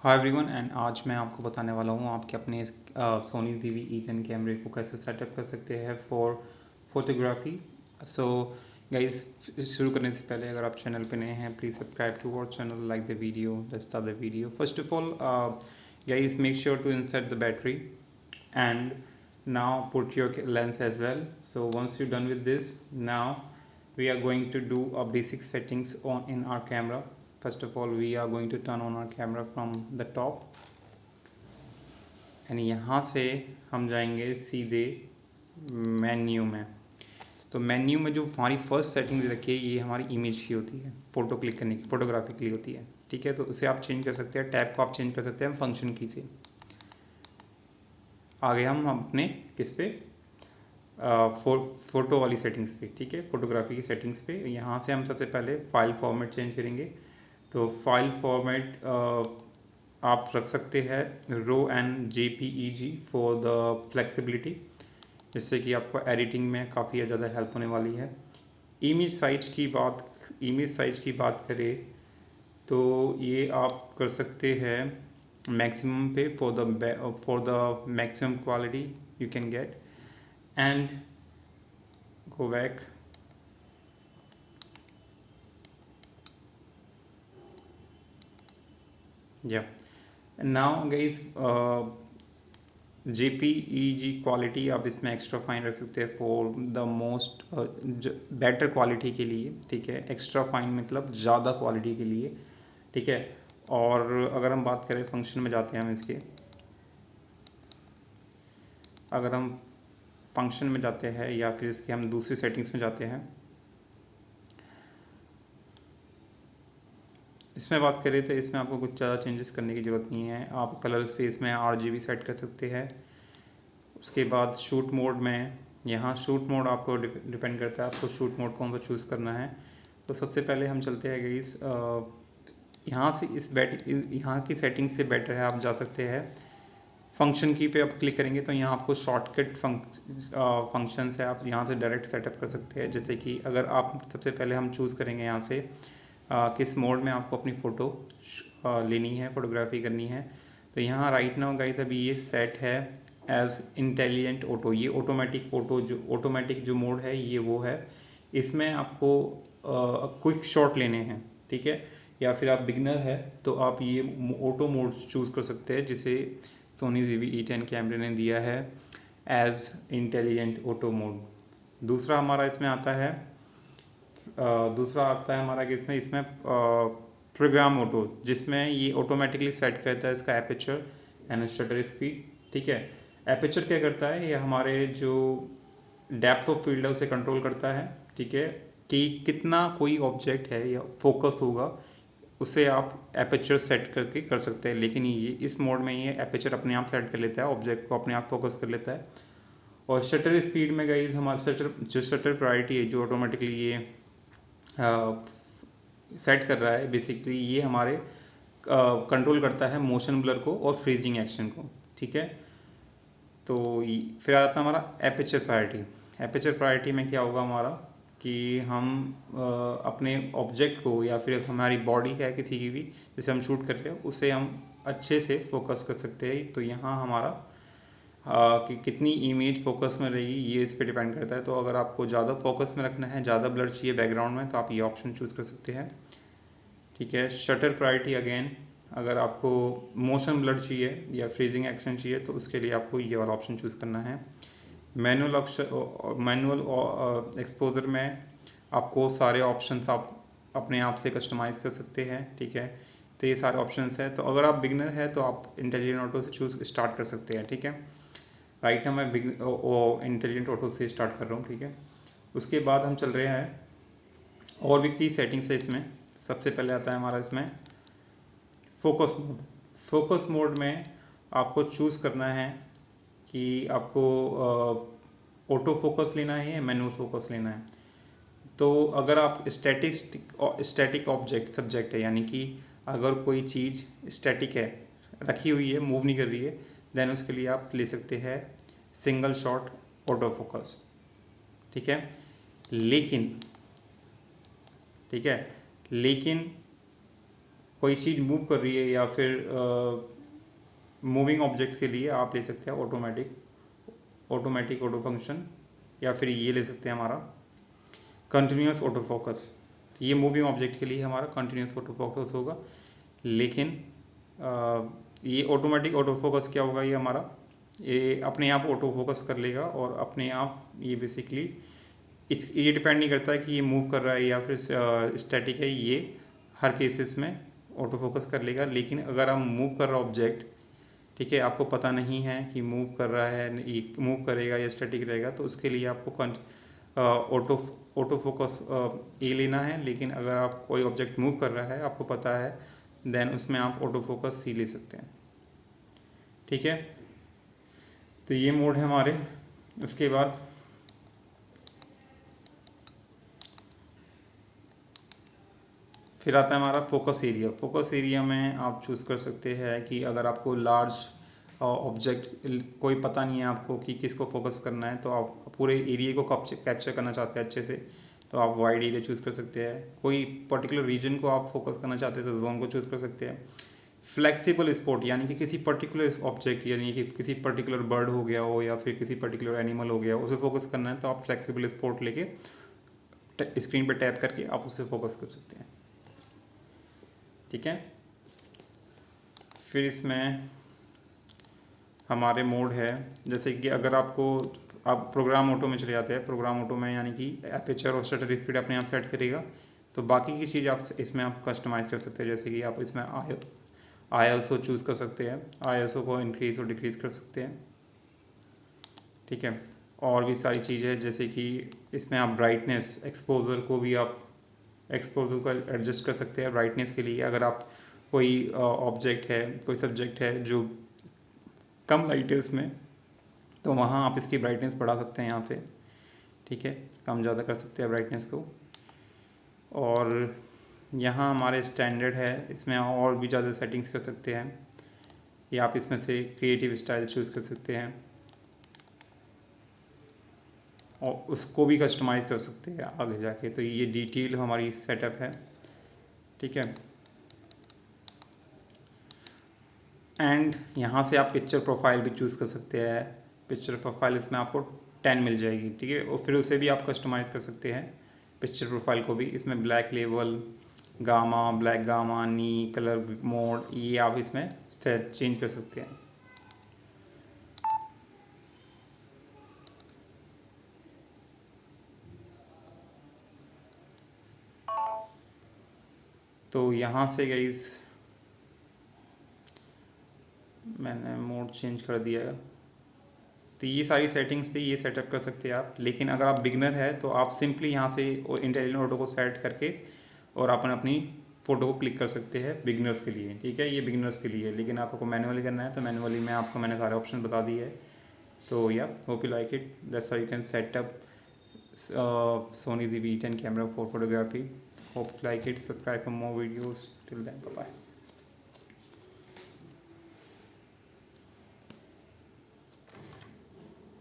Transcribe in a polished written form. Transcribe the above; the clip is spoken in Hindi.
हाय एवरीवन एंड आज मैं आपको बताने वाला हूँ आपके अपने सोनी ZV-E10 कैमरे को कैसे सेटअप कर सकते हैं फॉर फोटोग्राफी। सो गाइस, शुरू करने से पहले अगर आप चैनल पे नए हैं please subscribe to our channel, like the video, let's start the video. First of all guys, make sure to insert the battery and now put your lens as well. So once you're done with this, now we are going to do a basic settings on in our camera. First of all, we are going to turn on our camera from the top and यहाँ से हम जाएंगे सीधे मेन्यू में। तो मेन्यू में जो हमारी फर्स्ट सेटिंग दे रखी है ये हमारी इमेज की होती है, फ़ोटो क्लिक करने की, फोटोग्राफी के लिए होती है। ठीक है, तो उसे आप चेंज कर सकते हैं, टैब को आप चेंज कर सकते हैं फंक्शन की से। आगे हम अपने किस पे फ़ोटो वाली सेटिंग्स पे, ठीक है, फोटोग्राफी की सेटिंग्स पे। यहाँ से हम सबसे पहले फ़ाइल फॉर्मेट चेंज करेंगे। तो फाइल फॉर्मेट आप रख सकते हैं raw and JPEG for the flexibility, जिससे कि आपको एडिटिंग में काफ़ी ज़्यादा हेल्प होने वाली है। इमेज साइज की बात करें तो ये आप कर सकते हैं मैक्सिमम पे for the maximum quality you can get and go back. या नाउ गाइस, JPEG क्वालिटी आप इसमें एक्स्ट्रा फाइन रख सकते हैं for the most better quality के लिए। ठीक है, एक्स्ट्रा फाइन मतलब ज़्यादा क्वालिटी के लिए। ठीक है, और अगर हम बात करें फंक्शन में जाते हैं हम इसके, अगर हम फंक्शन में जाते हैं या फिर इसके हम दूसरी सेटिंग्स में जाते हैं, इसमें बात करें तो इसमें आपको कुछ ज़्यादा चेंजेस करने की ज़रूरत नहीं है। आप कलर स्पेस में RGB सेट कर सकते हैं। उसके बाद शूट मोड में, यहाँ शूट मोड आपको डिपेंड करता है आपको शूट मोड कौन सा चूज़ करना है। तो सबसे पहले हम चलते हैं गाइस, यहाँ से यहाँ की सेटिंग से बेटर है आप जा सकते हैं फंक्शन की पे आप क्लिक करेंगे तो यहाँ आपको शॉर्टकट फंक्शंस है, आप यहाँ से डायरेक्ट सेटअप कर सकते हैं। जैसे कि अगर आप सबसे पहले हम चूज़ करेंगे यहाँ से किस मोड में आपको अपनी फ़ोटो लेनी है, फोटोग्राफी करनी है। तो यहाँ राइट नाउ गाइस अभी ये सेट है एज इंटेलिजेंट ऑटो। ये ऑटोमेटिक जो मोड है ये वो है। इसमें आपको क्विक शॉट लेने हैं, ठीक है, या फिर आप बिगनर है तो आप ये ऑटो मोड चूज़ कर सकते हैं, जिसे सोनी ZV-E10 कैमरे ने दिया है एज इंटेलिजेंट ऑटो मोड। दूसरा हमारा इसमें आता है हमारा कि इसमें प्रोग्राम ऑटो, जिसमें ये ऑटोमेटिकली सेट करता है इसका एपर्चर एंड शटर स्पीड। ठीक है, एपर्चर क्या करता है, ये हमारे जो डेप्थ ऑफ फील्ड है उसे कंट्रोल करता है। ठीक है, कि कितना कोई ऑब्जेक्ट है या फोकस होगा उसे आप एपर्चर सेट करके कर सकते हैं। लेकिन ये इस मोड में ये एपर्चर अपने आप सेट कर लेता है, ऑब्जेक्ट को अपने आप फोकस कर लेता है। और शटर स्पीड में गाइस हमारा शटर प्रायोरिटी है जो ऑटोमेटिकली ये सेट कर रहा है, बेसिकली ये हमारे कंट्रोल करता है मोशन ब्लर को और फ्रीजिंग एक्शन को। ठीक है, तो फिर आता है हमारा एपर्चर प्रायोरिटी। एपर्चर प्रायोरिटी में क्या होगा हमारा कि हम अपने ऑब्जेक्ट को या फिर हमारी बॉडी है किसी की भी जिसे हम शूट कर रहे हैं उसे हम अच्छे से फोकस कर सकते हैं। तो यहाँ हमारा कि कितनी इमेज फोकस में रहेगी ये इस पर डिपेंड करता है। तो अगर आपको ज़्यादा फोकस में रखना है, ज़्यादा ब्लर चाहिए बैकग्राउंड में, तो आप ये ऑप्शन चूज़ कर सकते हैं। ठीक है, शटर प्रायोरिटी अगेन, अगर आपको मोशन ब्लर चाहिए या फ्रीजिंग एक्शन चाहिए तो उसके लिए आपको ये वाला ऑप्शन चूज़ करना है। मैनुअल एक्सपोजर में आपको सारे ऑप्शंस आप अपने आप से कस्टमाइज़ कर सकते हैं। ठीक है, तो ये सारे ऑप्शंस हैं। तो अगर आप बिगनर है तो आप इंटेलिजेंट ऑटो से चूज़ स्टार्ट कर सकते हैं। ठीक है, राइट नाउ मैं इंटेलिजेंट ऑटो से स्टार्ट कर रहा हूँ। ठीक है, उसके बाद हम चल रहे हैं और भी की सेटिंग्स है इसमें। सबसे पहले आता है हमारा इसमें फोकस मोड। फोकस मोड में आपको चूज़ करना है कि आपको ऑटो फोकस लेना है या मैनुअल फोकस लेना है। तो अगर आप स्टैटिक ऑब्जेक्ट सब्जेक्ट है, यानी कि अगर कोई चीज़ स्टैटिक है, रखी हुई है, मूव नहीं कर रही है, देन उसके लिए आप ले सकते हैं सिंगल शॉट ऑटो फोकस। ठीक है, लेकिन कोई चीज़ मूव कर रही है या फिर मूविंग ऑब्जेक्ट्स के लिए आप ले सकते हैं ऑटोमेटिक ऑटो फंक्शन, या फिर ये ले सकते हैं हमारा कंटिन्यूस ऑटो फोकस। ये मूविंग ऑब्जेक्ट के लिए हमारा कंटिन्यूस ऑटो फोकस होगा, लेकिन ये ऑटोमेटिक ऑटो फोकस क्या होगा, ये हमारा ये अपने आप ऑटो फोकस कर लेगा और अपने आप ये बेसिकली ये डिपेंड नहीं करता है कि ये मूव कर रहा है या फिर स्टैटिक है, ये हर केसेस में ऑटो फोकस कर लेगा। लेकिन अगर हम मूव कर रहा ऑब्जेक्ट, ठीक है, आपको पता नहीं है कि मूव कर रहा है, ये मूव करेगा या स्टैटिक रहेगा, तो उसके लिए आपको ऑटो फोकस ये लेना है। लेकिन अगर आप कोई ऑब्जेक्ट मूव कर रहा है, आपको पता है, देन उसमें आप ऑटो फोकस सी ले सकते हैं, ठीक है। तो ये मोड है हमारे। उसके बाद फिर आता है हमारा फोकस एरिया। फोकस एरिया में आप चूज़ कर सकते हैं कि अगर आपको लार्ज ऑब्जेक्ट कोई पता नहीं है आपको कि किसको फोकस करना है, तो आप पूरे एरिया को कैप्चर करना चाहते हैं अच्छे से, तो आप वाइड एरिया चूज़ कर सकते हैं। कोई पर्टिकुलर रीजन को आप फोकस करना चाहते हैं तो जोन को चूज़ कर सकते हैं। फ्लेक्सिबल स्पॉट यानी कि किसी पर्टिकुलर ऑब्जेक्ट, यानी कि किसी पर्टिकुलर बर्ड हो गया हो या फिर किसी पर्टिकुलर एनिमल हो गया हो, उसे फोकस करना है तो आप फ्लेक्सिबल स्पॉट लेके स्क्रीन पर टैप करके आप उसे फोकस कर सकते हैं, ठीक है। फिर इसमें हमारे मोड है, जैसे कि अगर आपको आप प्रोग्राम ऑटो में चले जाते हैं, प्रोग्राम ऑटो में यानी कि एपर्चर और शटर स्पीड अपने आप सेट करेगा, तो बाकी की चीज़ आप इसमें आप कस्टमाइज़ कर सकते हैं। जैसे कि आप इसमें ISO चूज़ कर सकते हैं, ISO को इंक्रीज़ और डिक्रीज़ कर सकते हैं, ठीक है। और भी सारी चीज़ें जैसे कि इसमें आप ब्राइटनेस एक्सपोजर को भी आप एक्सपोजर को एडजस्ट कर सकते हैं ब्राइटनेस के लिए। अगर आप कोई ऑब्जेक्ट है, कोई सब्जेक्ट है जो कम लाइट है उसमें, तो वहाँ आप इसकी ब्राइटनेस बढ़ा सकते हैं यहाँ से, ठीक है, कम ज़्यादा कर सकते हैं ब्राइटनेस को। और यहाँ हमारे स्टैंडर्ड है, इसमें और भी ज़्यादा सेटिंग्स कर सकते हैं, या आप इसमें से क्रिएटिव स्टाइल चूज़ कर सकते हैं और उसको भी कस्टमाइज़ कर सकते हैं आगे जाके। तो ये डिटेल हमारी सेटअप है, ठीक है। एंड यहाँ से आप पिक्चर प्रोफाइल भी चूज़ कर सकते हैं। पिक्चर प्रोफाइल इसमें आपको 10 मिल जाएगी, ठीक है। और फिर उसे भी आप कस्टमाइज़ कर सकते हैं पिक्चर प्रोफाइल को भी। इसमें black level, gamma, black gamma, knee, colour mode, ये आप इसमें सेट चेंज कर सकते हैं। तो यहाँ से गाइस मैंने मोड चेंज कर दिया है। तो ये सारी सेटिंग्स थी, ये सेटअप कर सकते हैं आप। लेकिन अगर आप बिगनर है तो आप सिंपली यहाँ से इंटेलिजेंट ऑटो को सेट करके और अपनी फ़ोटो को क्लिक कर सकते हैं बिगनर्स के लिए, ठीक है। ये बिगनर्स के लिए, लेकिन आपको मैनुअली करना है तो मैनुअली में आपको मैंने सारे ऑप्शन बता दिए है। तो या hope you like it, that's how you can set up Sony ZV-10 camera for photography. Hope you like it. Subscribe for more videos. Till then, bye bye.